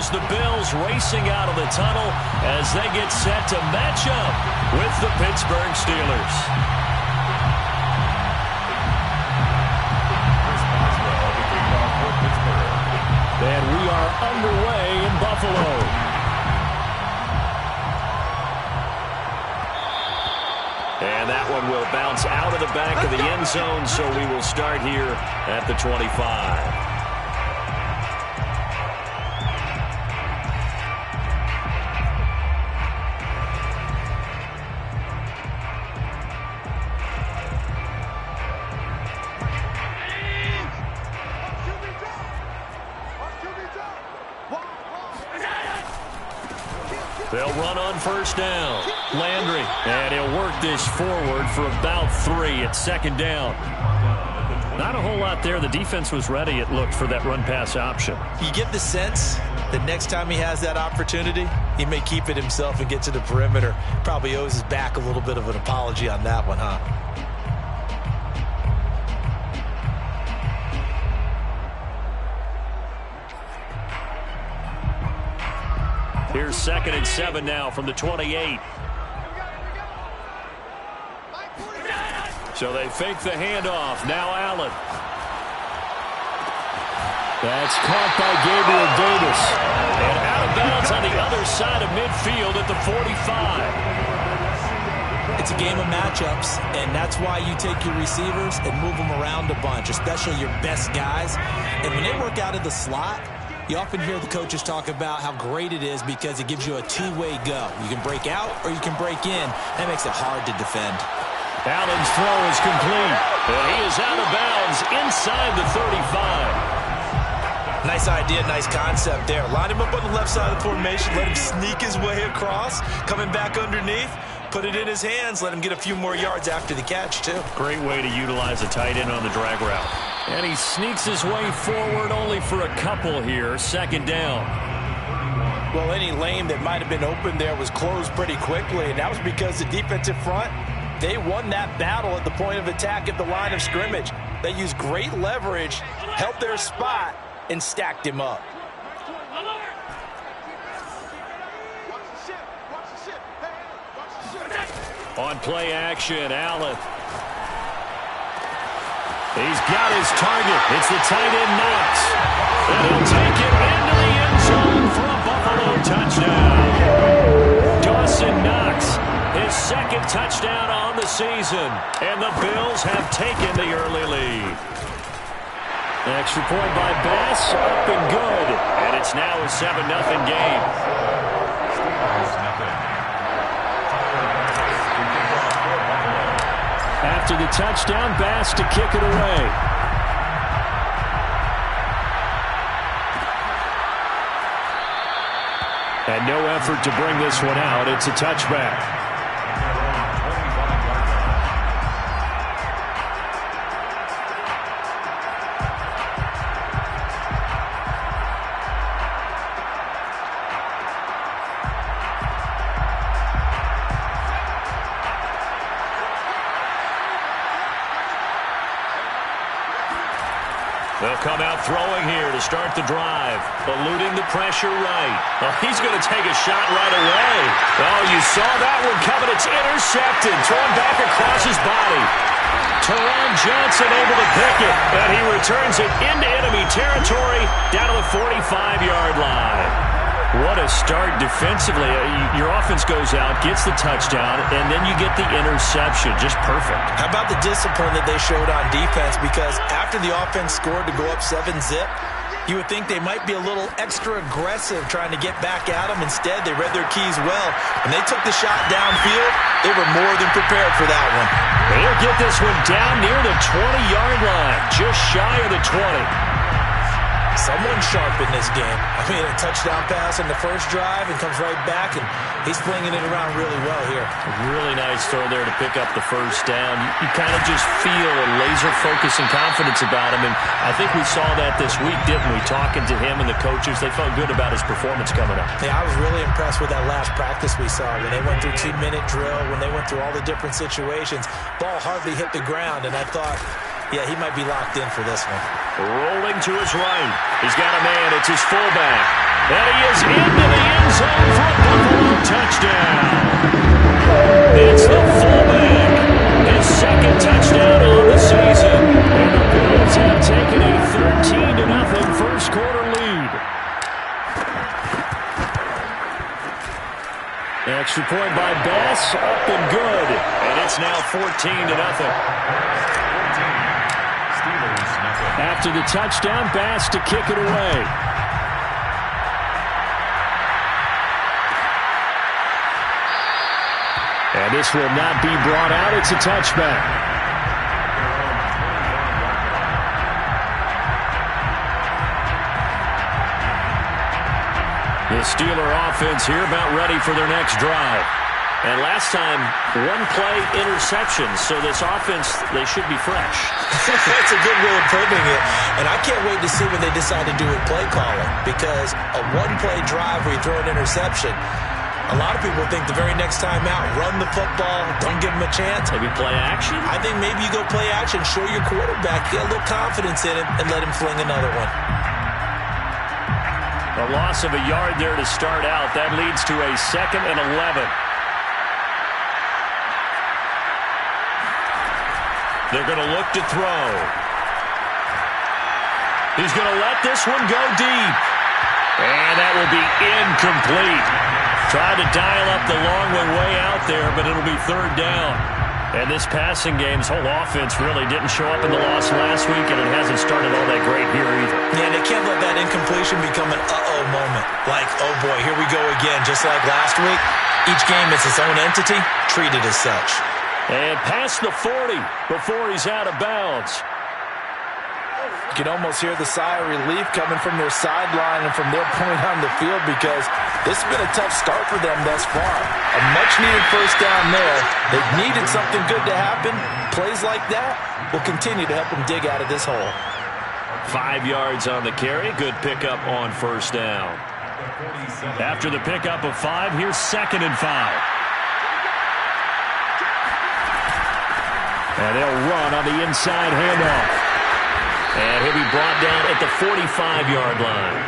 Here's the Bills racing out of the tunnel as they get set to match up with the Pittsburgh Steelers. And we are underway in Buffalo. And that one will bounce out of the back of the end zone, so we will start here at the 25. They'll run on first down. Landry. And he'll work this forward for about 3 at second down. Not a whole lot there. The defense was ready, it looked, for that run-pass option. You get the sense that next time he has that opportunity, he may keep it himself and get to the perimeter. Probably owes his back a little bit of an apology on that one, huh? Here's 2nd and 7 now from the 28. So they fake the handoff. Now Allen. That's caught by Gabriel Davis. And out of bounds on the other side of midfield at the 45. It's a game of matchups, and that's why you take your receivers and move them around a bunch, especially your best guys. And when they work out of the slot, you often hear the coaches talk about how great it is because it gives you a two-way go. You can break out or you can break in. That makes it hard to defend. Allen's throw is complete. And he is out of bounds inside the 35. Nice idea, nice concept there. Line him up on the left side of the formation. Let him sneak his way across. Coming back underneath. Put it in his hands. Let him get a few more yards after the catch, too. Great way to utilize a tight end on the drag route. And he sneaks his way forward only for a couple here. Second down. Well, any lane that might have been open there was closed pretty quickly, and that was because the defensive front, they won that battle at the point of attack at the line of scrimmage. They used great leverage, held their spot, and stacked him up. On play action, Allen. He's got his target. It's the tight end Knox. And he'll take it into the end zone for a Buffalo touchdown. Dawson Knox, his 2nd touchdown on the season. And the Bills have taken the early lead. Extra point by Bass, up and good. And it's now a 7-0 game. After the touchdown, Bass to kick it away. And no effort to bring this one out. It's a touchback. They'll come out throwing here to start the drive. Eluding the pressure right. Oh, he's going to take a shot right away. Oh, you saw that one coming. It's intercepted. Thrown back across his body. Teron Johnson able to pick it. And he returns it into enemy territory down to the 45-yard line. What a start defensively. Your offense goes out, gets the touchdown, and then you get the interception. Just perfect. How about the discipline that they showed on defense? Because after the offense scored to go up 7-zip, you would think they might be a little extra aggressive trying to get back at them. Instead, they read their keys well. When they took the shot downfield, they were more than prepared for that one. They'll get this one down near the 20-yard line, just shy of the 20. Someone sharp in this game. I mean, a touchdown pass in the first drive and comes right back, and he's flinging it around really well here. Really nice throw there to pick up the first down. You kind of just feel a laser focus and confidence about him, and I think we saw that this week, didn't we? Talking to him and the coaches, they felt good about his performance coming up. Yeah, I was really impressed with that last practice we saw when they went through 2-minute drill, when they went through all the different situations. Ball hardly hit the ground, and I thought, yeah, he might be locked in for this one. Rolling to his right. He's got a man. It's his fullback. And he is into the end zone for a Buffalo touchdown. It's the fullback. His second touchdown on the season. And the Bills have taken a 13-0 first quarter lead. Extra point by Bass, up and good. And it's now 14-0. After the touchdown, Bass to kick it away. And this will not be brought out. It's a touchback. The Steeler offense here about ready for their next drive. And last time, one-play interception. So this offense, they should be fresh. That's a good way of putting it. And I can't wait to see what they decide to do with play calling. Because a one-play drive where you throw an interception, a lot of people think the very next time out, run the football, don't give them a chance. Maybe play action? I think maybe you go play action, show your quarterback, get a little confidence in him, and let him fling another one. A loss of a yard there to start out. That leads to a 2nd and 11. They're going to look to throw. He's going to let this one go deep. And that will be incomplete. Tried to dial up the long one way out there, but it'll be 3rd down. And this passing game's whole offense really didn't show up in the loss last week, and it hasn't started all that great here either. Yeah, they can't let that incompletion become an uh-oh moment. Like, oh boy, here we go again, just like last week. Each game is its own entity, treated as such. And past the 40 before he's out of bounds. You can almost hear the sigh of relief coming from their sideline and from their point on the field, because this has been a tough start for them thus far. A much-needed first down there. They've needed something good to happen. Plays like that will continue to help them dig out of this hole. 5 yards on the carry. Good pickup on first down. After the pickup of 5, here's 2nd and 5. And they'll run on the inside handoff. And he'll be brought down at the 45-yard line.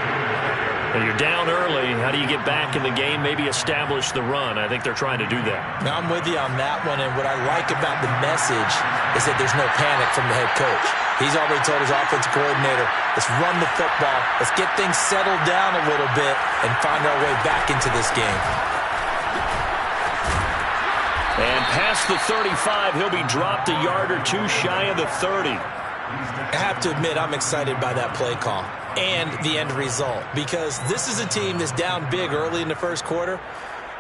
And you're down early. How do you get back in the game? Maybe establish the run. I think they're trying to do that. Now, I'm with you on that one. And what I like about the message is that there's no panic from the head coach. He's already told his offensive coordinator, let's run the football. Let's get things settled down a little bit and find our way back into this game. And past the 35, he'll be dropped a yard or two shy of the 30. I have to admit, I'm excited by that play call and the end result, because this is a team that's down big early in the first quarter,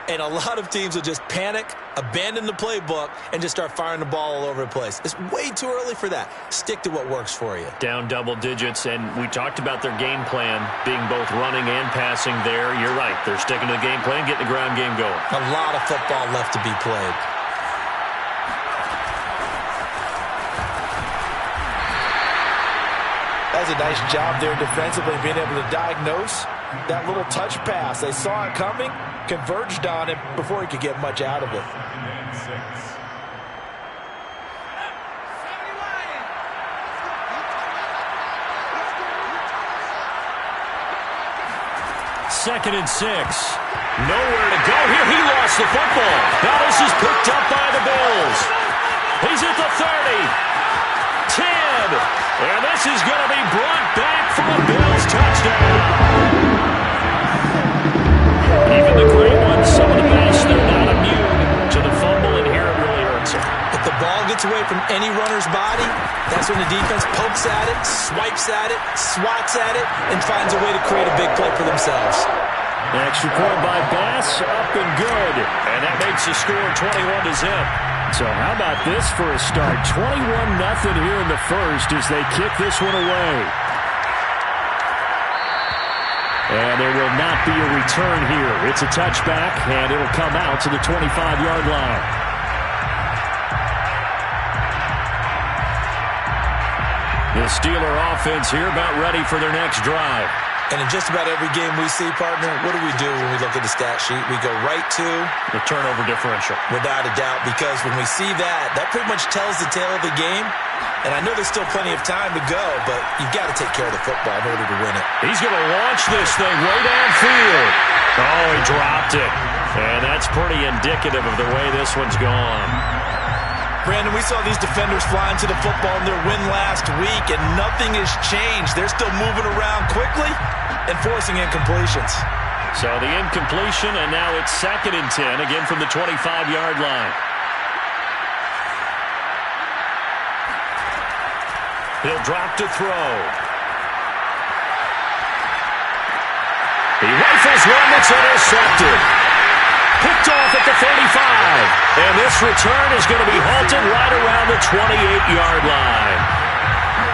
and a lot of teams will just panic, abandon the playbook, and just start firing the ball all over the place. It's way too early for that. Stick to what works for you. Down double digits, and we talked about their game plan being both running and passing there. You're right. They're sticking to the game plan, getting the ground game going. A lot of football left to be played. That's a nice job there defensively, being able to diagnose that little touch pass. They saw it coming, converged on it before he could get much out of it. Second and 6. Nowhere to go here. He lost the football. Now this is picked up by the Bills. He's at the 30. 10. And this is going to be brought back for a Bills touchdown. Even the great ones, some of the best, they're not immune to the fumble, and here it really hurts them. If the ball gets away from any runner's body, that's when the defense pokes at it, swipes at it, swats at it, and finds a way to create a big play for themselves. Extra point by Bass, up and good. And that makes the score 21-0. So how about this for a start? 21-0 here in the first as they kick this one away. And there will not be a return here. It's a touchback, and it'll come out to the 25-yard line. The Steeler offense here about ready for their next drive. And in just about every game we see, partner, what do we do when we look at the stat sheet? We go right to the turnover differential. Without a doubt, because when we see that, that pretty much tells the tale of the game. And I know there's still plenty of time to go, but you've got to take care of the football in order to win it. He's going to launch this thing way downfield. Oh, he dropped it. And that's pretty indicative of the way this one's gone. Brandon, we saw these defenders flying to the football in their win last week, and nothing has changed. They're still moving around quickly and forcing incompletions. So the incompletion, and now it's 2nd and 10, again from the 25-yard line. He'll drop to throw. He rifles one that's intercepted. Picked off at the 35. And this return is going to be halted right around the 28-yard line.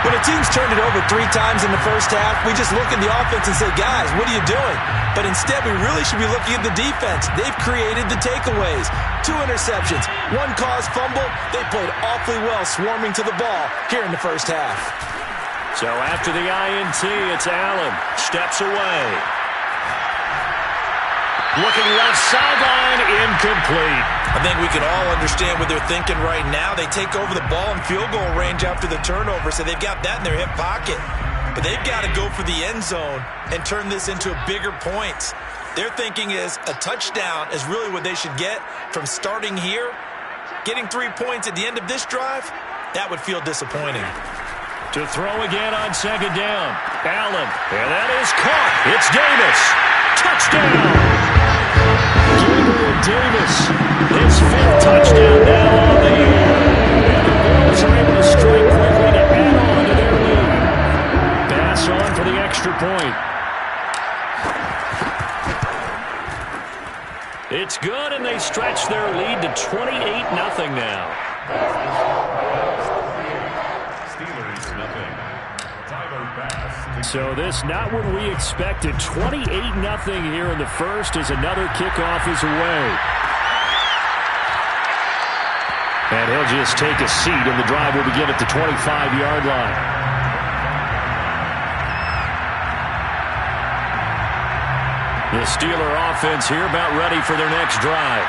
When a team's turned it over 3 times in the first half, we just look at the offense and say, guys, what are you doing? But instead, we really should be looking at the defense. They've created the takeaways. 2 interceptions, 1 caused fumble. They played awfully well swarming to the ball here in the first half. So after the INT, it's Allen. Steps away. Looking left sideline, incomplete. I think we can all understand what they're thinking right now. They take over the ball in field goal range after the turnover, so they've got that in their hip pocket. But they've got to go for the end zone and turn this into bigger points. Their thinking is a touchdown is really what they should get from starting here. Getting 3 points at the end of this drive, that would feel disappointing. To throw again on 2nd down. Allen, and that is caught. It's Davis. Touchdown. Davis, his 5th touchdown now on the year. And the Bills are able to strike quickly to add on to their lead. Pass on for the extra point. It's good, and they stretch their lead to 28-0 now. So this not what we expected. 28-0 here in the first as another kickoff is away. And he'll just take a seat, and the drive will begin at the 25-yard line. The Steeler offense here about ready for their next drive.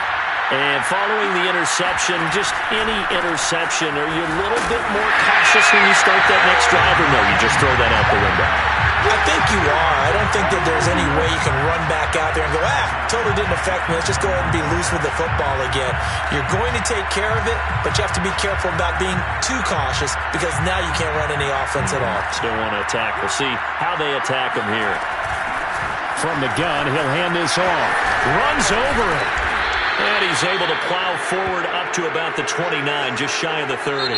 And following the interception, just any interception, are you a little bit more cautious when you start that next drive, or no, you just throw that out the window? I think you are. I don't think that there's any way you can run back out there and go, totally didn't affect me. Let's just go ahead and be loose with the football again. You're going to take care of it, but you have to be careful about being too cautious because now you can't run any offense at all. Still want to attack. We'll see how they attack him here. From the gun, he'll hand this off. Runs over it. And he's able to plow forward up to about the 29, just shy of the 30.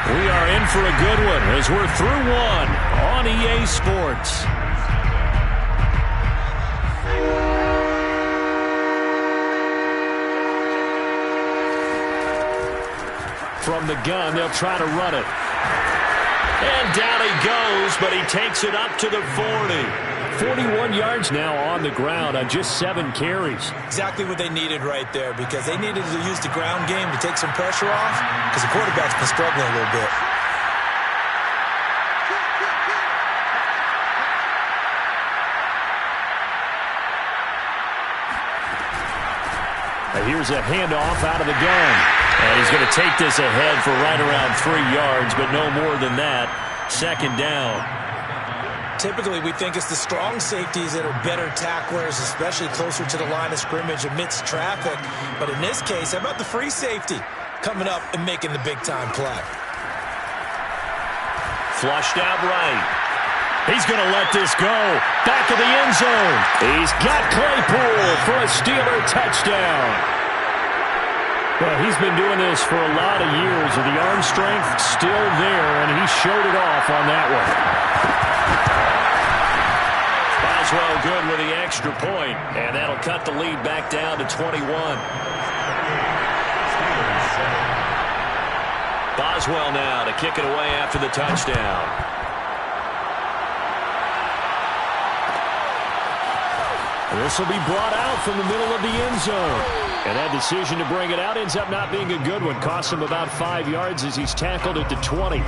We are in for a good one as we're through one on EA Sports. From the gun, they'll try to run it. And down he goes, but he takes it up to the 40. 41 yards now on the ground on just 7 carries. Exactly what they needed right there, because they needed to use the ground game to take some pressure off, because the quarterback's been struggling a little bit. Here's a handoff out of the gun. And he's going to take this ahead for right around 3 yards, but no more than that. 2nd down. Typically, we think it's the strong safeties that are better tacklers, especially closer to the line of scrimmage amidst traffic. But in this case, how about the free safety coming up and making the big-time play? Flushed out right. He's going to let this go. Back of the end zone. He's got Claypool for a Steeler touchdown. Well, he's been doing this for a lot of years, and the arm strength still there, and he showed it off on that one. Boswell good with the extra point, and that'll cut the lead back down to 21. Boswell now to kick it away after the touchdown. This will be brought out from the middle of the end zone. And that decision to bring it out ends up not being a good one. Costs him about 5 yards as he's tackled at the 20.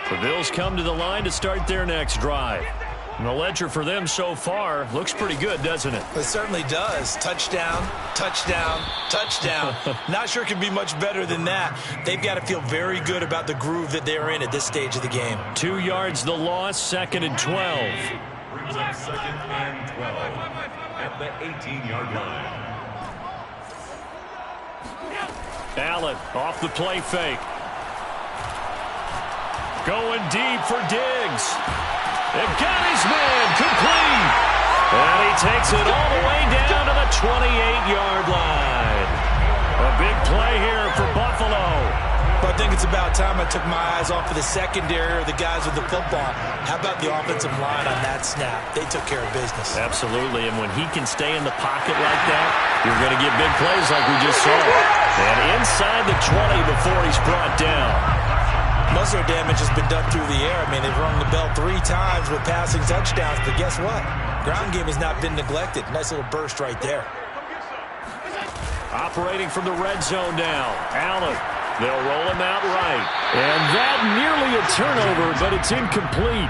The Bills come to the line to start their next drive. And the ledger for them so far looks pretty good, doesn't it? It certainly does. Touchdown, touchdown, touchdown. Not sure it can be much better than that. They've got to feel very good about the groove that they're in at this stage of the game. 2 yards the loss, 2nd and 12. Brings up 2nd and 12 at the 18-yard line. Allen off the play fake. Going deep for Diggs. And got his man complete. And he takes it all the way down to the 28-yard line. A big play here for Buffalo. But I think it's about time I took my eyes off of the secondary or the guys with the football. How about the offensive line on that snap? They took care of business. Absolutely, and when he can stay in the pocket like that, you're going to get big plays like we just saw. And inside the 20 before he's brought down. Most of their damage has been done through the air. I mean, they've rung the bell 3 times with passing touchdowns, but guess what? Ground game has not been neglected. Nice little burst right there. Operating from the red zone now. Allen. They'll roll him out right. And that nearly a turnover, but it's incomplete.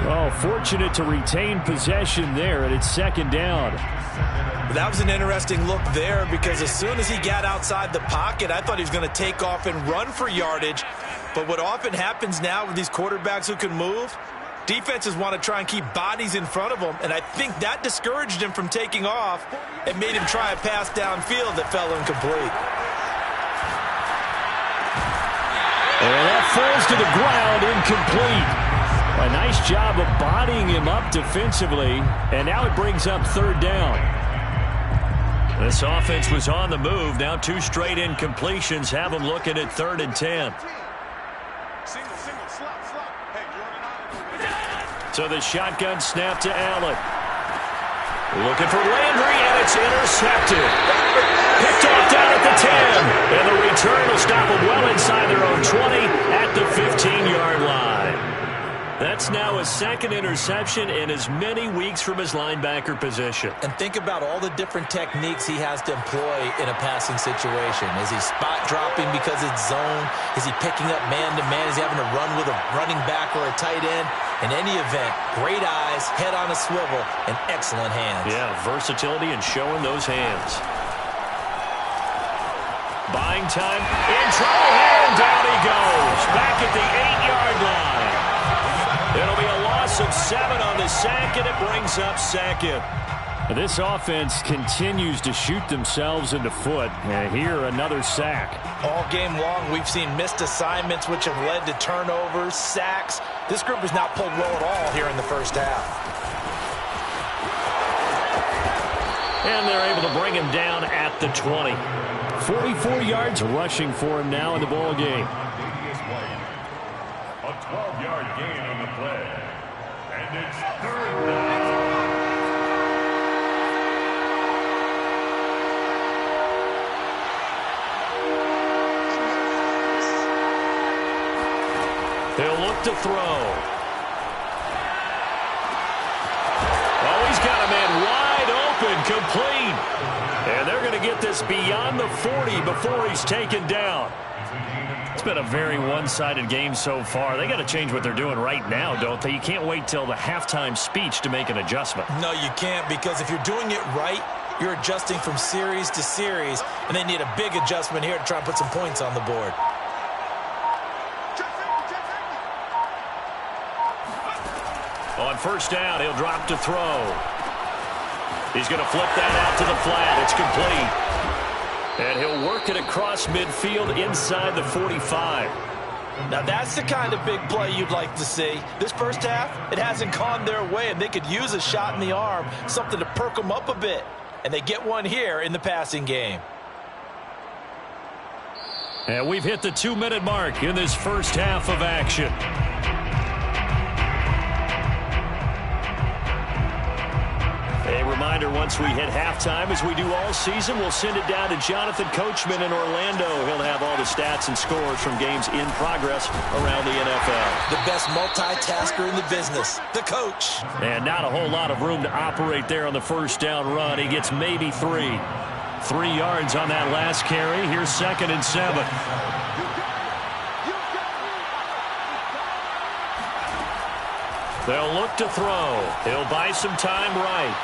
Oh, fortunate to retain possession there, and it's 2nd down. That was an interesting look there because as soon as he got outside the pocket, I thought he was going to take off and run for yardage. But what often happens now with these quarterbacks who can move, defenses want to try and keep bodies in front of them, and I think that discouraged him from taking off and made him try a pass downfield that fell incomplete. And that falls to the ground, incomplete. A nice job of bodying him up defensively, and now it brings up 3rd down. This offense was on the move. Now 2 straight incompletions have them looking at 3rd and 10. So the shotgun snap to Allen. Looking for Landry, and it's intercepted. Picked off down at the 10. And the return will stop them well inside their own 20 at the 15-yard line. That's now his 2nd interception in as many weeks from his linebacker position. And think about all the different techniques he has to employ in a passing situation. Is he spot dropping because it's zone? Is he picking up man-to-man? Is he having to run with a running back or a tight end? In any event, great eyes, head on a swivel, and excellent hands. Yeah, versatility and showing those hands. Buying time, in trouble here, and down he goes. Back at the 8-yard line. It'll be a loss of 7 on the sack, and it brings up 2nd. This offense continues to shoot themselves in the foot. And here, another sack. All game long, we've seen missed assignments, which have led to turnovers, sacks. This group has not played well at all here in the first half. And they're able to bring him down at the 20. 44 yards rushing for him now in the ball game. A 12-yard gain on the play. And it's 3rd down. He'll look to throw. Oh, he's got a man wide open, complete. And they're going to get this beyond the 40 before he's taken down. It's been a very one-sided game so far. They got to change what they're doing right now, don't they? You can't wait till the halftime speech to make an adjustment. No, you can't, because if you're doing it right, you're adjusting from series to series, and they need a big adjustment here to try and put some points on the board. On 1st down, he'll drop to throw. He's going to flip that out to the flat. It's complete. And he'll work it across midfield inside the 45. Now that's the kind of big play you'd like to see. This first half, it hasn't gone their way, and they could use a shot in the arm, something to perk them up a bit. And they get one here in the passing game. And we've hit the 2-minute mark in this first half of action. A reminder, once we hit halftime, as we do all season, we'll send it down to Jonathan Coachman in Orlando. He'll have all the stats and scores from games in progress around the NFL. The best multitasker in the business, the coach. And not a whole lot of room to operate there on the 1st down run. He gets maybe 3. 3 yards on that last carry. Here's 2nd and 7. They'll look to throw. He'll buy some time right.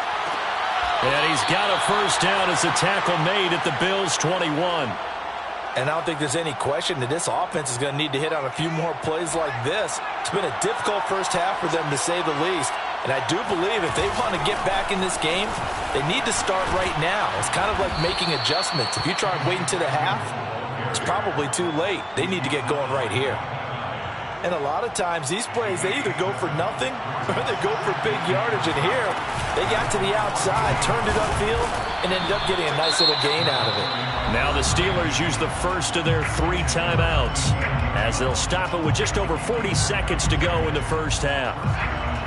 And he's got a first down as a tackle made at the Bills' 21. And I don't think there's any question that this offense is going to need to hit on a few more plays like this. It's been a difficult first half for them, to say the least. And I do believe if they want to get back in this game, they need to start right now. It's kind of like making adjustments. If you try and wait until the half, it's probably too late. They need to get going right here. And a lot of times, these plays, they either go for nothing or they go for big yardage. And here, they got to the outside, turned it upfield, and ended up getting a nice little gain out of it. Now the Steelers use the first of their 3 timeouts as they'll stop it with just over 40 seconds to go in the first half.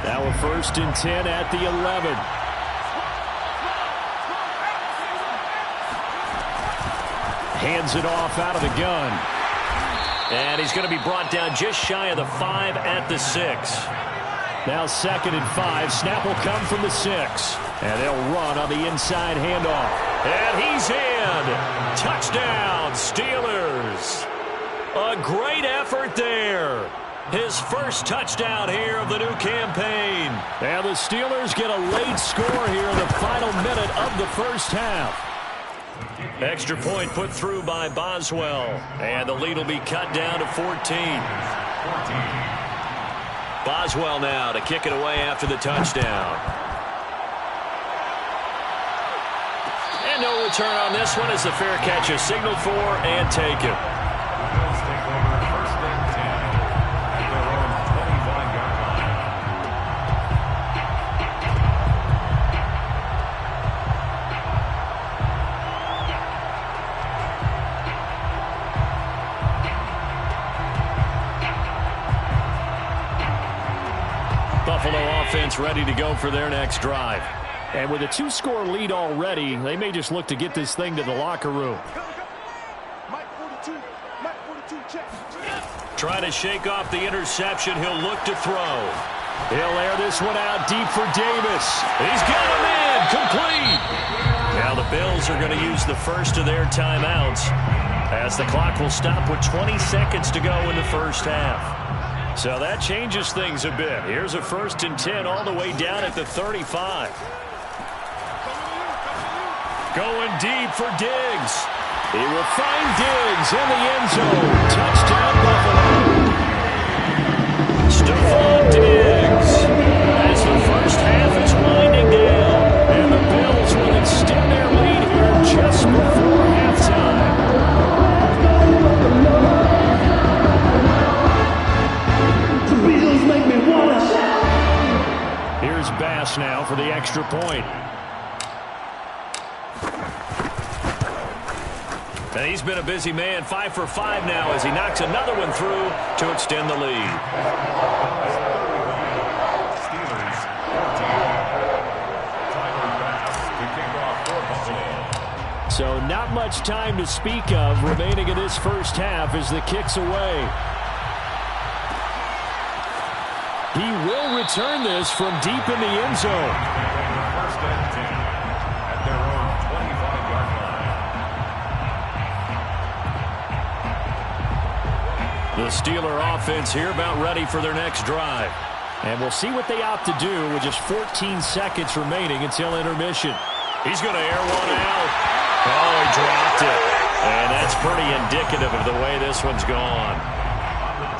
Now a 1st and 10 at the 11. Hands it off out of the gun. And he's going to be brought down just shy of the 5 at the 6. Now 2nd and 5. Snap will come from the 6. And they'll run on the inside handoff. And he's in. Touchdown, Steelers. A great effort there. His first touchdown here of the new campaign. And the Steelers get a late score here in the final minute of the first half. Extra point put through by Boswell. And the lead will be cut down to 14. Boswell now to kick it away after the touchdown. And no return on this one as the fair catch is signaled for and taken. Bills take over 1st and 10 at their own 25-yard line. Buffalo offense ready to go for their next drive. And with a 2-score lead already, they may just look to get this thing to the locker room. Trying to shake off the interception. He'll look to throw. He'll air this one out deep for Davis. He's got him in. Complete. Now the Bills are going to use the first of their timeouts as the clock will stop with 20 seconds to go in the first half. So that changes things a bit. Here's a 1st and 10 all the way down at the 35. Going deep for Diggs. He will find Diggs in the end zone. Touchdown, Buffalo. Stephon Diggs as the first half is winding down. And the Bills will extend their lead here just before halftime. Here's Bass now for the extra point. And he's been a busy man, 5 for 5 now as he knocks another one through to extend the lead. Steelers 14. Tyler Bass to kick off for Buffalo. So not much time to speak of remaining in this first half as the kick's away. He will return this from deep in the end zone. 1st and 10 at their own 25-yard line. The Steeler offense here about ready for their next drive. And we'll see what they opt to do with just 14 seconds remaining until intermission. He's going to air one out. Oh, he dropped it. And that's pretty indicative of the way this one's gone.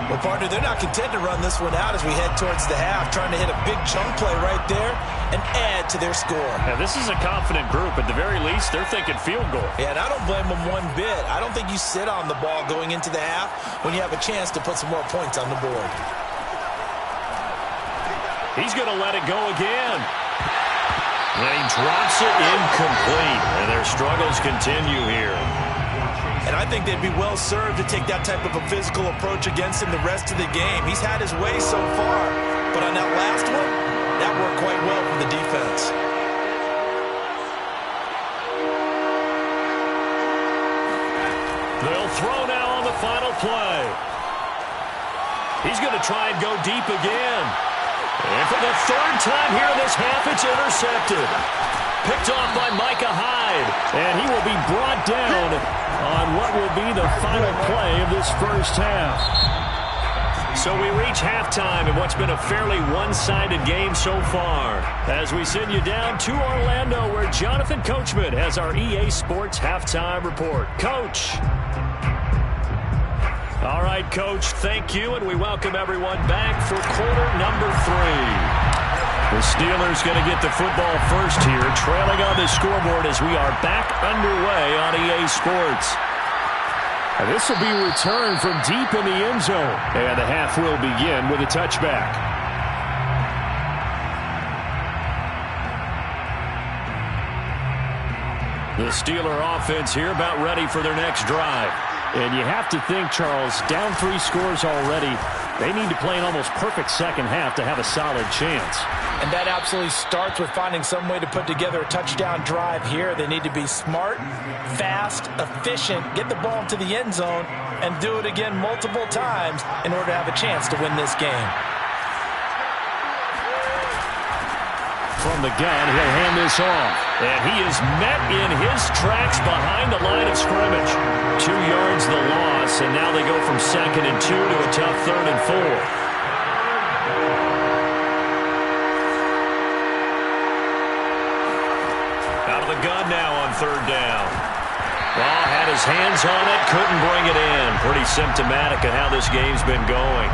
Well, partner, they're not content to run this one out as we head towards the half, trying to hit a big chunk play right there and add to their score. Now, this is a confident group. At the very least, they're thinking field goal. Yeah, and I don't blame them one bit. I don't think you sit on the ball going into the half when you have a chance to put some more points on the board. He's going to let it go again. And he drops it incomplete. And their struggles continue here. And I think they'd be well served to take that type of a physical approach against him the rest of the game. He's had his way so far, but on that last one, that worked quite well for the defense. They'll throw now on the final play. He's going to try and go deep again. And for the 3rd time here in this half, it's intercepted. Picked off by Micah Hyde. And he will be brought down on what will be the final play of this first half. So we reach halftime in what's been a fairly one-sided game so far. As we send you down to Orlando, where Jonathan Coachman has our EA Sports Halftime Report. Coach. All right, Coach, thank you, and we welcome everyone back for quarter number 3. The Steelers going to get the football first here, trailing on the scoreboard as we are back underway on EA Sports. And this will be a return from deep in the end zone. And the half will begin with a touchback. The Steeler offense here about ready for their next drive. And you have to think, Charles, down 3 scores already. They need to play an almost perfect second half to have a solid chance. And that absolutely starts with finding some way to put together a touchdown drive here. They need to be smart, fast, efficient, get the ball into the end zone, and do it again multiple times in order to have a chance to win this game. From the gun, he'll hand this off. And he is met in his tracks behind the line of scrimmage. 2 yards the loss, and now they go from 2nd and 2 to a tough 3rd and 4. Out of the gun now on 3rd down. Ball had his hands on it, couldn't bring it in. Pretty symptomatic of how this game's been going.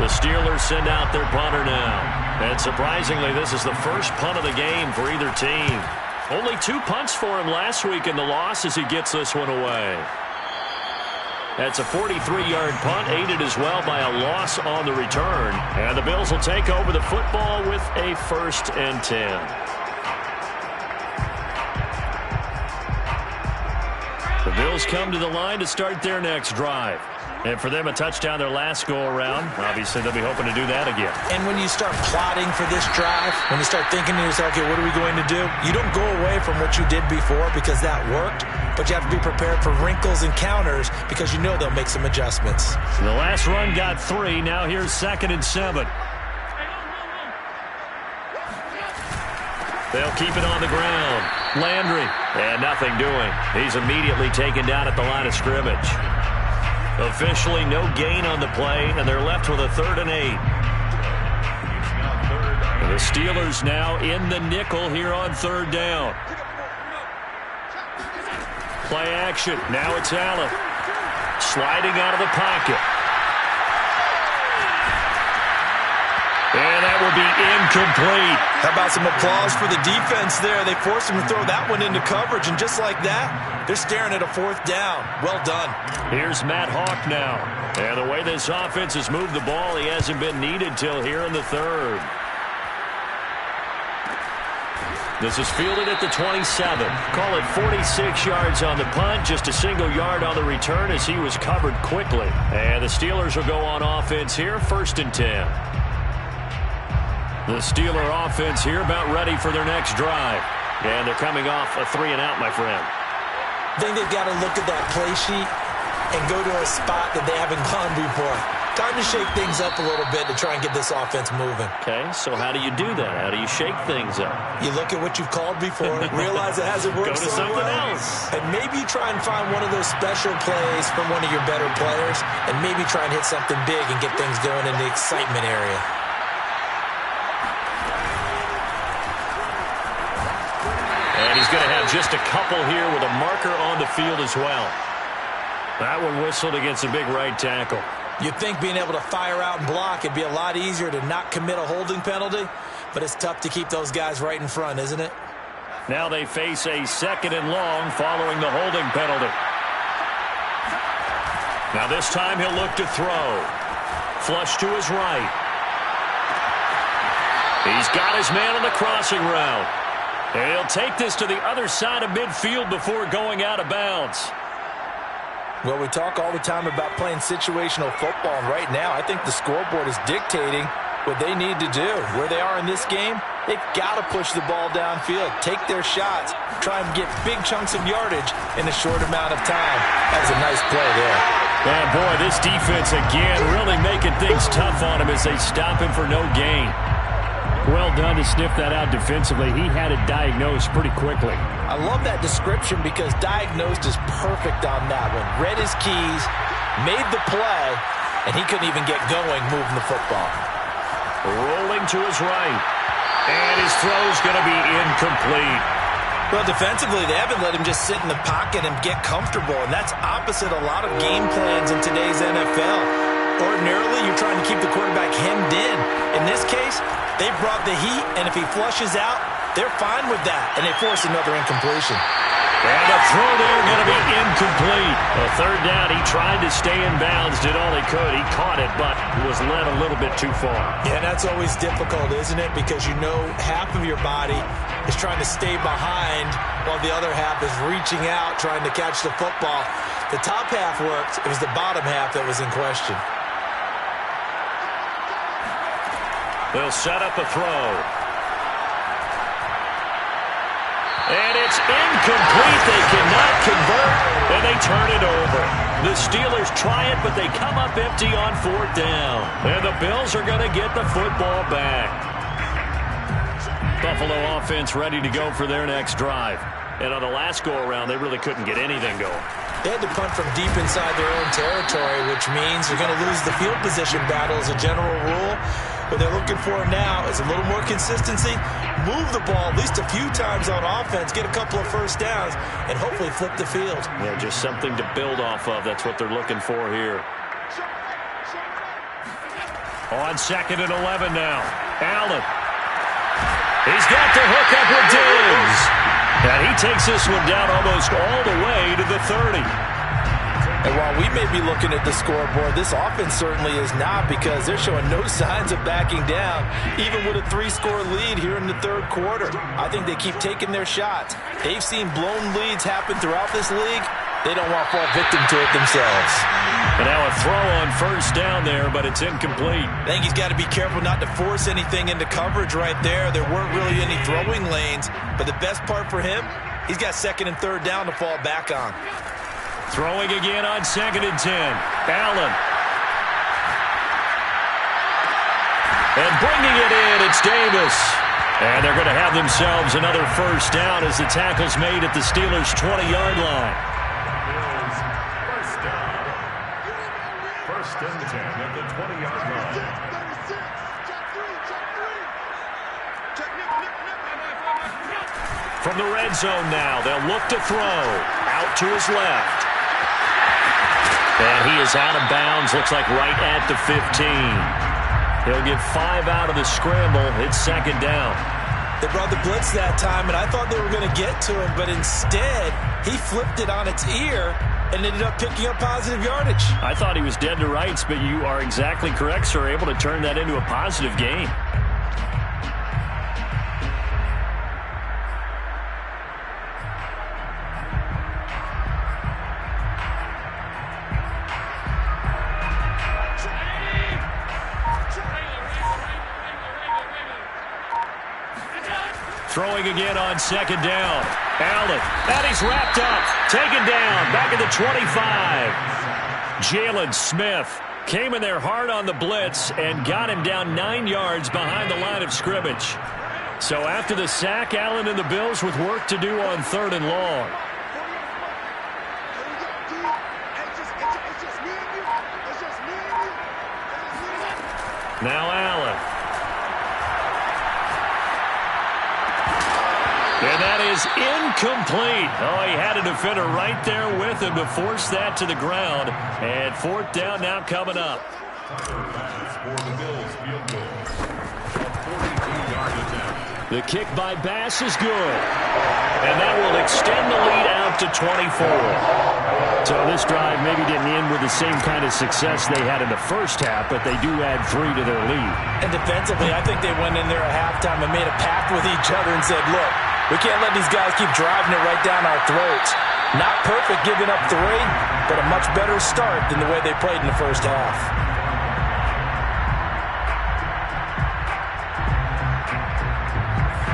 The Steelers send out their punter now. And surprisingly, this is the first punt of the game for either team. Only 2 punts for him last week in the loss as he gets this one away. That's a 43-yard punt, aided as well by a loss on the return. And the Bills will take over the football with a 1st and 10. The Bills come to the line to start their next drive. And for them, a touchdown their last go-around. Obviously, they'll be hoping to do that again. And when you start plotting for this drive, when you start thinking to yourself, okay, what are we going to do? You don't go away from what you did before because that worked, but you have to be prepared for wrinkles and counters because you know they'll make some adjustments. The last run got 3. Now here's 2nd and 7. They'll keep it on the ground. Landry, and nothing doing. He's immediately taken down at the line of scrimmage. Officially no gain on the play, and they're left with a 3rd and 8. The Steelers now in the nickel here on 3rd down. Play action. Now it's Allen. Sliding out of the pocket. And that will be incomplete. How about some applause for the defense there? They forced him to throw that one into coverage, and just like that, they're staring at a 4th down. Well done. Here's Matt Hawk now. And the way this offense has moved the ball, he hasn't been needed till here in the 3rd. This is fielded at the 27. Call it 46 yards on the punt, just a single yard on the return as he was covered quickly. And the Steelers will go on offense here, 1st and 10. The Steeler offense here about ready for their next drive. And they're coming off a 3 and out, my friend. I think they've got to look at that play sheet and go to a spot that they haven't gone before. Time to shake things up a little bit to try and get this offense moving. Okay, so how do you do that? How do you shake things up? You look at what you've called before, realize it hasn't worked so well, else. and maybe try and find one of those special plays from one of your better players, and maybe try and hit something big and get things going in the excitement area. And he's going to have just a couple here with a marker on the field as well. That one whistled against a big right tackle. You'd think being able to fire out and block, it'd be a lot easier to not commit a holding penalty, but it's tough to keep those guys right in front, isn't it? Now they face a 2nd and long following the holding penalty. Now this time he'll look to throw. Flush to his right. He's got his man on the crossing route. And he'll take this to the other side of midfield before going out of bounds. Well, we talk all the time about playing situational football, and right now I think the scoreboard is dictating what they need to do. Where they are in this game, they've got to push the ball downfield, take their shots, try and get big chunks of yardage in a short amount of time. That was a nice play there. And boy, this defense again really making things tough on him as they stop him for no gain. Well done to sniff that out defensively. He had it diagnosed pretty quickly. I love that description because diagnosed is perfect on that one. Read his keys, made the play, and he couldn't even get going moving the football. Rolling to his right. And his throw's going to be incomplete. Well, defensively, they haven't let him just sit in the pocket and get comfortable, and that's opposite a lot of game plans in today's NFL. Ordinarily, you're trying to keep the quarterback hemmed in. In this case, they brought the heat, and if he flushes out, they're fine with that, and they force another incompletion. And the throw there going to be incomplete. A third down, he tried to stay in bounds, did all he could. He caught it, but was led a little bit too far. Yeah, that's always difficult, isn't it? Because you know half of your body is trying to stay behind while the other half is reaching out, trying to catch the football. The top half worked. It was the bottom half that was in question. They'll set up a throw. And it's incomplete. They cannot convert, and they turn it over. The Steelers try it, but they come up empty on fourth down. And the Bills are going to get the football back. Buffalo offense ready to go for their next drive. And on the last go-around, they really couldn't get anything going. They had to punt from deep inside their own territory, which means they're going to lose the field position battle as a general rule. What they're looking for now is a little more consistency, move the ball at least a few times on offense, get a couple of first downs, and hopefully flip the field. Yeah, just something to build off of. That's what they're looking for here. On 2nd and 11 now. Allen. He's got the hook up with Diggs. And he takes this one down almost all the way to the 30. And while we may be looking at the scoreboard, this offense certainly is not, because they're showing no signs of backing down, even with a 3-score lead here in the third quarter. I think they keep taking their shots. They've seen blown leads happen throughout this league. They don't want to fall victim to it themselves. And now a throw on first down there, but it's incomplete. I think he's got to be careful not to force anything into coverage right there. There weren't really any throwing lanes, but the best part for him, he's got 2nd and 3rd down to fall back on. Throwing again on 2nd and 10. Allen. And bringing it in, it's Davis. And they're going to have themselves another first down as the tackle's made at the Steelers' 20-yard line. Bills first down. 1st and 10 at the 20-yard line. From the red zone now, they'll look to throw. Out to his left. And he is out of bounds, looks like right at the 15. He'll get 5 out of the scramble. It's 2nd down. They brought the blitz that time, and I thought they were going to get to him, but instead, he flipped it on its ear and ended up picking up positive yardage. I thought he was dead to rights, but you are exactly correct, sir. Able to turn that into a positive gain. Throwing again on 2nd down. Allen, and he's wrapped up. Taken down, back at the 25. Jalen Smith came in there hard on the blitz and got him down 9 yards behind the line of scrimmage. So after the sack, Allen and the Bills with work to do on 3rd and long. Now Allen. And that is incomplete. Oh, he had a defender right there with him to force that to the ground. And 4th down now coming up. The kick by Bass is good. And that will extend the lead out to 24. So this drive maybe didn't end with the same kind of success they had in the first half, but they do add 3 to their lead. And defensively, I think they went in there at halftime and made a pact with each other and said, look, we can't let these guys keep driving it right down our throats. Not perfect giving up 3, but a much better start than the way they played in the first half.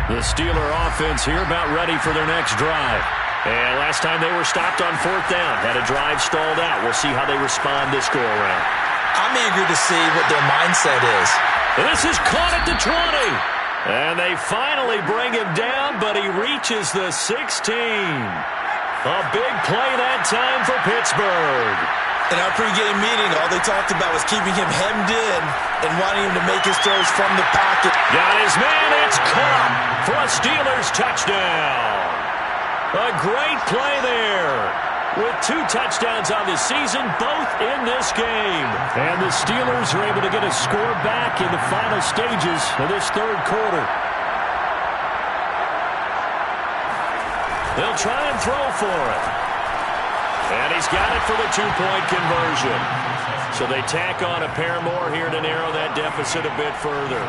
The Steeler offense here about ready for their next drive. And last time they were stopped on 4th down, had a drive stalled out. We'll see how they respond this go-around. I'm eager to see what their mindset is. This is caught at the 20. And they finally bring him down, but he reaches the 16. A big play that time for Pittsburgh. In our pregame meeting, all they talked about was keeping him hemmed in and wanting him to make his throws from the pocket. Got his man. It's caught for a Steelers touchdown. A great play there. With 2 touchdowns on the season, both in this game. And the Steelers are able to get a score back in the final stages of this third quarter. They'll try and throw for it. And he's got it for the 2-point conversion. So they tack on a pair more here to narrow that deficit a bit further.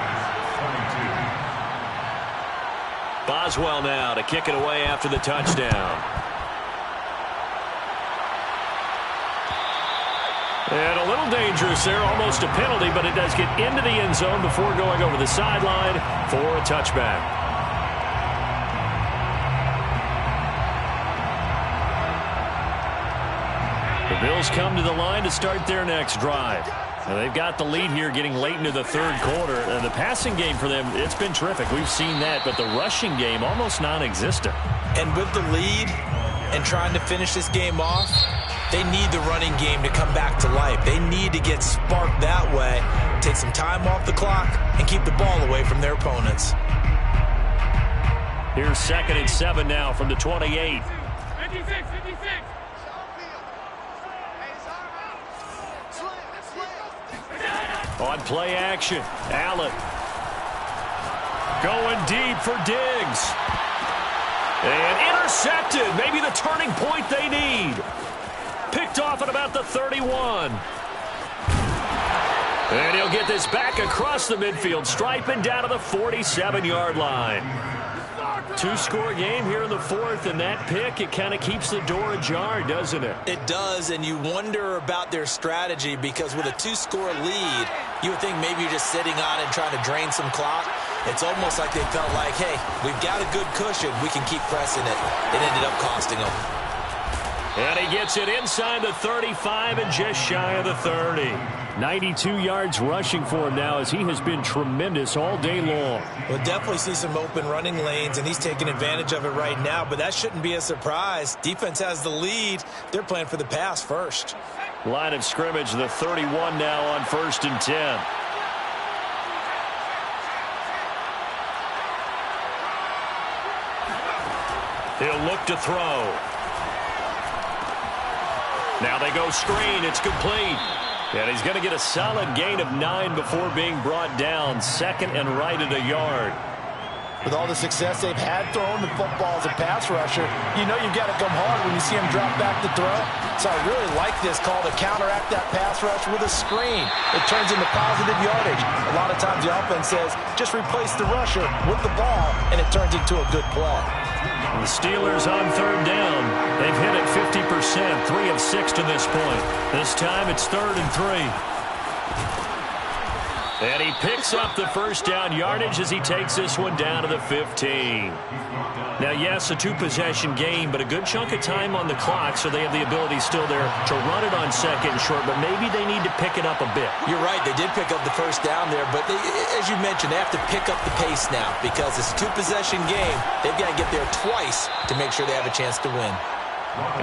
Boswell now to kick it away after the touchdown. And a little dangerous there, almost a penalty, but it does get into the end zone before going over the sideline for a touchback. The Bills come to the line to start their next drive. Now they've got the lead here getting late into the third quarter. And the passing game for them, it's been terrific. We've seen that, but the rushing game almost non-existent. And with the lead and trying to finish this game off, they need the running game to come back to life. They need to get sparked that way, take some time off the clock, and keep the ball away from their opponents. Here's 2nd and 7 now from the 28. 56. On play action, Allen going deep for Diggs. And intercepted, maybe the turning point they need. Picked off at about the 31. And he'll get this back across the midfield stripe and down to the 47-yard line. 2-score game here in the fourth, and that pick, it kind of keeps the door ajar, doesn't it? It does, and you wonder about their strategy because with a 2-score lead, you would think maybe you're just sitting on it and trying to drain some clock. It's almost like they felt like, hey, we've got a good cushion. We can keep pressing it. It ended up costing them. And he gets it inside the 35 and just shy of the 30. 92 yards rushing for him now as he has been tremendous all day long. We'll definitely see some open running lanes, and he's taking advantage of it right now, but that shouldn't be a surprise. Defense has the lead. They're playing for the pass first. Line of scrimmage, the 31 now on 1st and 10. He'll look to throw. Now they go screen. It's complete. And he's going to get a solid gain of 9 before being brought down. 2nd and right at a yard. With all the success they've had throwing the football as a pass rusher, you know you've got to come hard when you see him drop back to throw. So I really like this call to counteract that pass rush with a screen. It turns into positive yardage. A lot of times the offense says, just replace the rusher with the ball, and it turns into a good play. The Steelers on 3rd down. They've hit it 50%, 3 of 6 to this point. This time it's 3rd and 3. And he picks up the first down yardage as he takes this one down to the 15. Now, yes, a 2-possession game, but a good chunk of time on the clock, so they have the ability still there to run it on 2nd and short, but maybe they need to pick it up a bit. You're right. They did pick up the first down there, but as you mentioned, they have to pick up the pace now because it's a 2-possession game. They've got to get there twice to make sure they have a chance to win.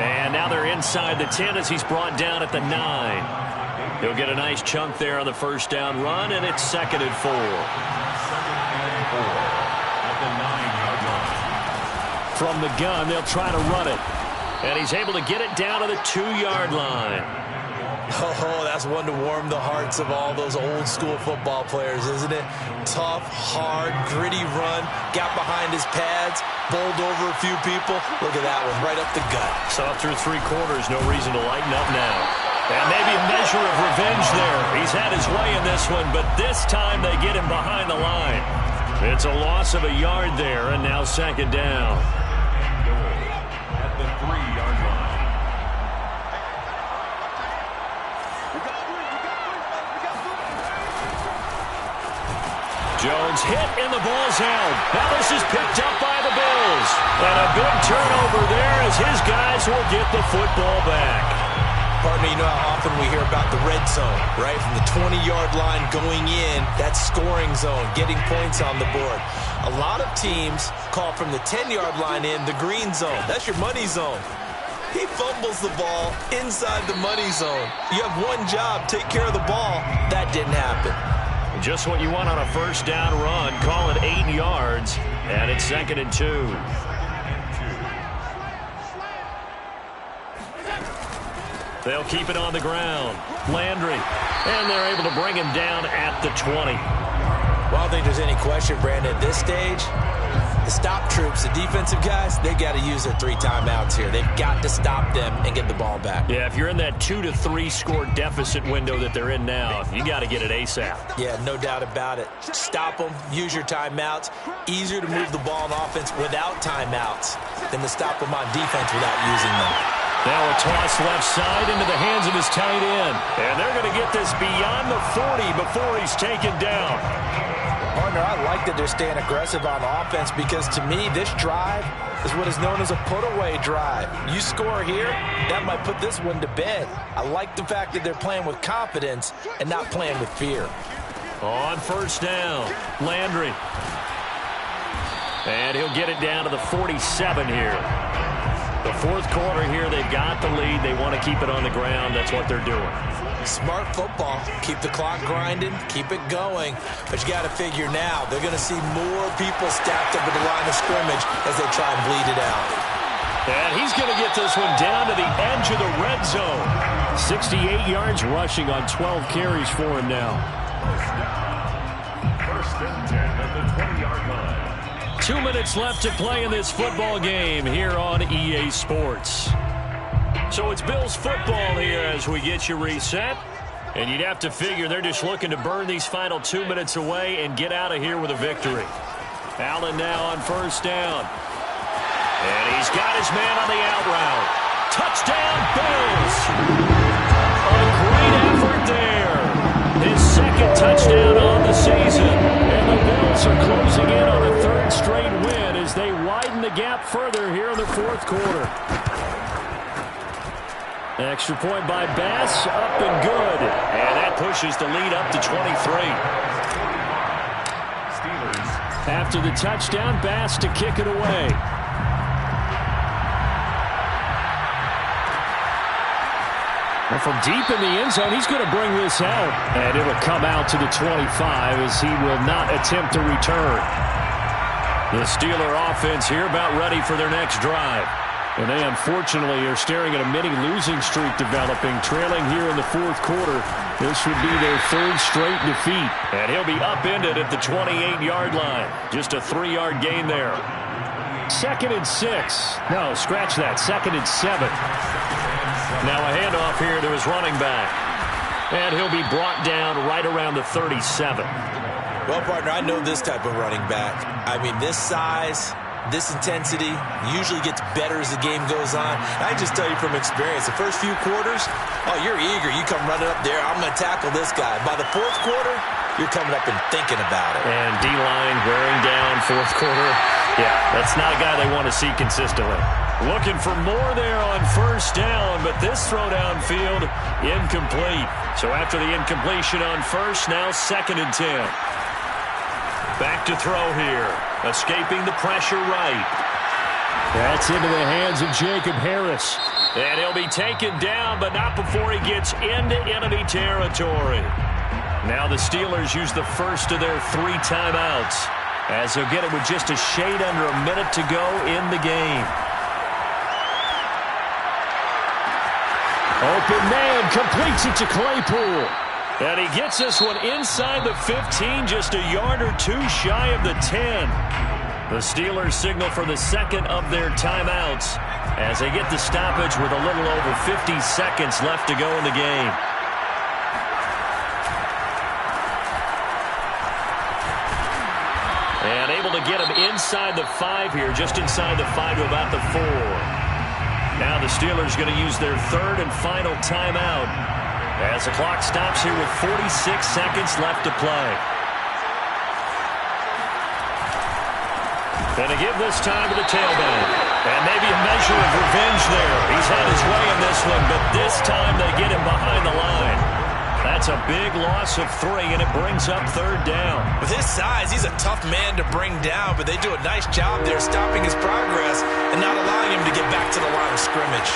And now they're inside the 10 as he's brought down at the 9. He'll get a nice chunk there on the first down run, and it's 2nd and 4. From the gun, they'll try to run it. And he's able to get it down to the 2-yard line. Oh, that's one to warm the hearts of all those old-school football players, isn't it? Tough, hard, gritty run, got behind his pads, bowled over a few people. Look at that one, right up the gut. So through 3 quarters, no reason to lighten up now. And maybe a measure of revenge there. He's had his way in this one, but this time they get him behind the line. It's a loss of a yard there, and now 2nd down. At the 3-yard line. Jones hit, and the ball's held. Now this is picked up by the Bills. And a big turnover there as his guys will get the football back. Partner, you know how often we hear about the red zone, right? From the 20-yard line going in, that scoring zone, getting points on the board. A lot of teams call from the 10-yard line in the green zone. That's your money zone. He fumbles the ball inside the money zone. You have one job, take care of the ball. That didn't happen. Just what you want on a first down run. Call it 8 yards, and it's 2nd and 2. They'll keep it on the ground. Landry, and they're able to bring him down at the 20. Well, I don't think there's any question, Brandon, at this stage, the stop troops, the defensive guys, they got to use their 3 timeouts here. They've got to stop them and get the ball back. Yeah, if you're in that 2 to 3 score deficit window that they're in now, you got to get it ASAP. Yeah, no doubt about it. Stop them, use your timeouts. Easier to move the ball on offense without timeouts than to stop them on defense without using them. Now a toss left side into the hands of his tight end. And they're going to get this beyond the 40 before he's taken down. Partner, I like that they're staying aggressive on offense because, to me, this drive is what is known as a put-away drive. You score here, that might put this one to bed. I like the fact that they're playing with confidence and not playing with fear. On first down, Landry. And he'll get it down to the 47 here. The fourth quarter here, they've got the lead. They want to keep it on the ground. That's what they're doing. Smart football. Keep the clock grinding. Keep it going. But you got to figure now, they're going to see more people stacked up at the line of scrimmage as they try and bleed it out. And he's going to get this one down to the edge of the red zone. 68 yards rushing on 12 carries for him now. First and 10 at the 20-yard line. 2 minutes left to play in this football game here on EA Sports. So it's Bills football here as we get you reset. And you'd have to figure they're just looking to burn these final 2 minutes away and get out of here with a victory. Allen now on first down. And he's got his man on the out route. Touchdown, Bills! A great effort there. His second touchdown on the season. And the Bills are closing in on a 3rd straight win as they widen the gap further here in the 4th quarter. Extra point by Bass, up and good. And that pushes the lead up to 23. Steelers. After the touchdown, Bass to kick it away. And from deep in the end zone, he's going to bring this out. And it'll come out to the 25 as he will not attempt to return. The Steeler offense here about ready for their next drive. And they, unfortunately, are staring at a mini-losing streak developing, trailing here in the 4th quarter. This would be their 3rd straight defeat. And he'll be upended at the 28-yard line. Just a 3-yard gain there. 2nd and 6. No, scratch that. 2nd and 7. Now a handoff here to his running back. And he'll be brought down right around the 37. Well, partner, I know this type of running back. I mean, this size, this intensity usually gets better as the game goes on. I just tell you from experience, the first few quarters, oh, you're eager. You come running up there, I'm going to tackle this guy. By the 4th quarter, you're coming up and thinking about it. And D-line wearing down 4th quarter. Yeah, that's not a guy they want to see consistently. Looking for more there on first down, but this throw downfield, incomplete. So after the incompletion on first, now 2nd and 10. Back to throw here. Escaping the pressure right. That's into the hands of Jacob Harris. And he'll be taken down, but not before he gets into enemy territory. Now the Steelers use the first of their 3 timeouts, as they'll get it with just a shade under a minute to go in the game. Open man, completes it to Claypool. And he gets this one inside the 15, just a yard or 2 shy of the 10. The Steelers signal for the 2nd of their timeouts as they get the stoppage with a little over 50 seconds left to go in the game. And able to get him inside the 5 here, just inside the 5 to about the 4. Now the Steelers going to use their 3rd and final timeout as the clock stops here with 46 seconds left to play. And to give this time to the tailback. And maybe a measure of revenge there. He's had his way in this one, but this time they get him behind the line. That's a big loss of 3, and it brings up 3rd down. With his size, he's a tough man to bring down, but they do a nice job there stopping his progress and not allowing him to get back to the line of scrimmage.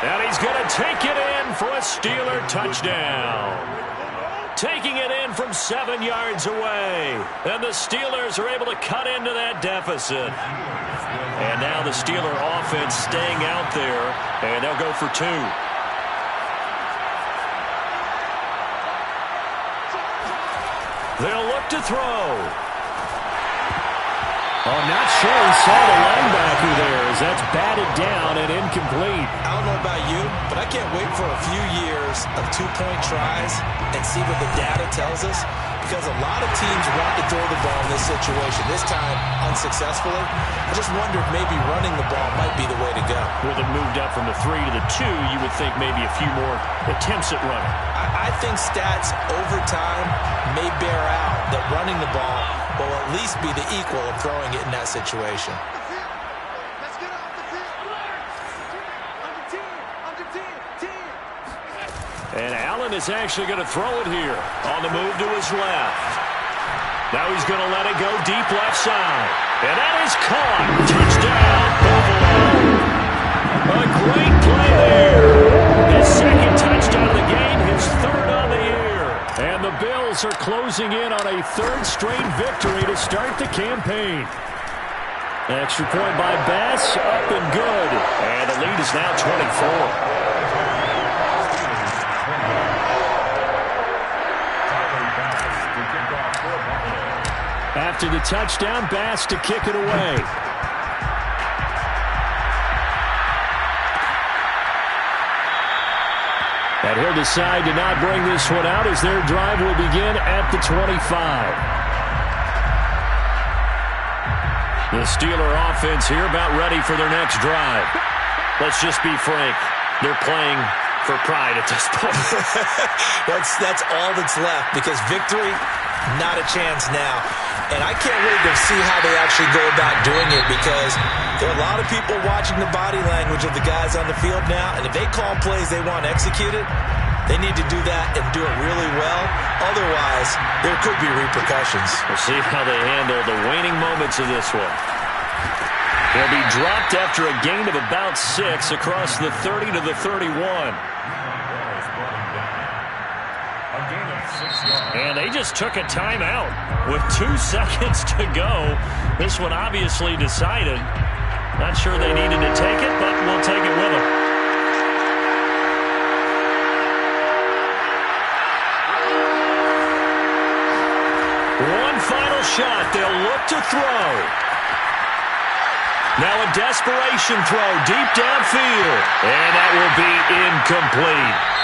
And he's going to take it in for a Steeler touchdown. Taking it in from 7 yards away. And the Steelers are able to cut into that deficit. And now the Steeler offense staying out there, and they'll go for 2. They'll look to throw. Oh, not sure he saw the linebacker there as that's batted down and incomplete. I don't know about you, but I can't wait for a few years of two-point tries and see what the data tells us, because a lot of teams want to throw the ball in this situation, this time unsuccessfully. I just wonder if maybe running the ball might be the way to go. With it moved up from the 3 to the 2, you would think maybe a few more attempts at running. I think stats over time may bear out that running the ball will at least be the equal of throwing it in that situation. And Allen is actually going to throw it here on the move to his left. Now he's going to let it go deep left side. And that is caught. Touchdown, Buffalo. A great play there. His second touchdown of the game, his third on the year. And the Bills are closing in on a third straight victory to start the campaign. Extra point by Bass, up and good. And the lead is now 24. After the touchdown, Bass to kick it away. And he'll decide to not bring this one out as their drive will begin at the 25. The Steeler offense here about ready for their next drive. Let's just be frank. They're playing for pride at this point. That's all that's left, because victory, not a chance now. And I can't wait to see how they actually go about doing it, because there are a lot of people watching the body language of the guys on the field now, and if they call plays they want executed, they need to do that and do it really well. Otherwise, there could be repercussions. We'll see how they handle the waning moments of this one. He'll be dropped after a gain of about 6 across the 30 to the 31. And they just took a timeout with 2 seconds to go. This one obviously decided. Not sure they needed to take it, but we'll take it with them. One final shot. They'll look to throw. Now a desperation throw deep downfield. And that will be incomplete.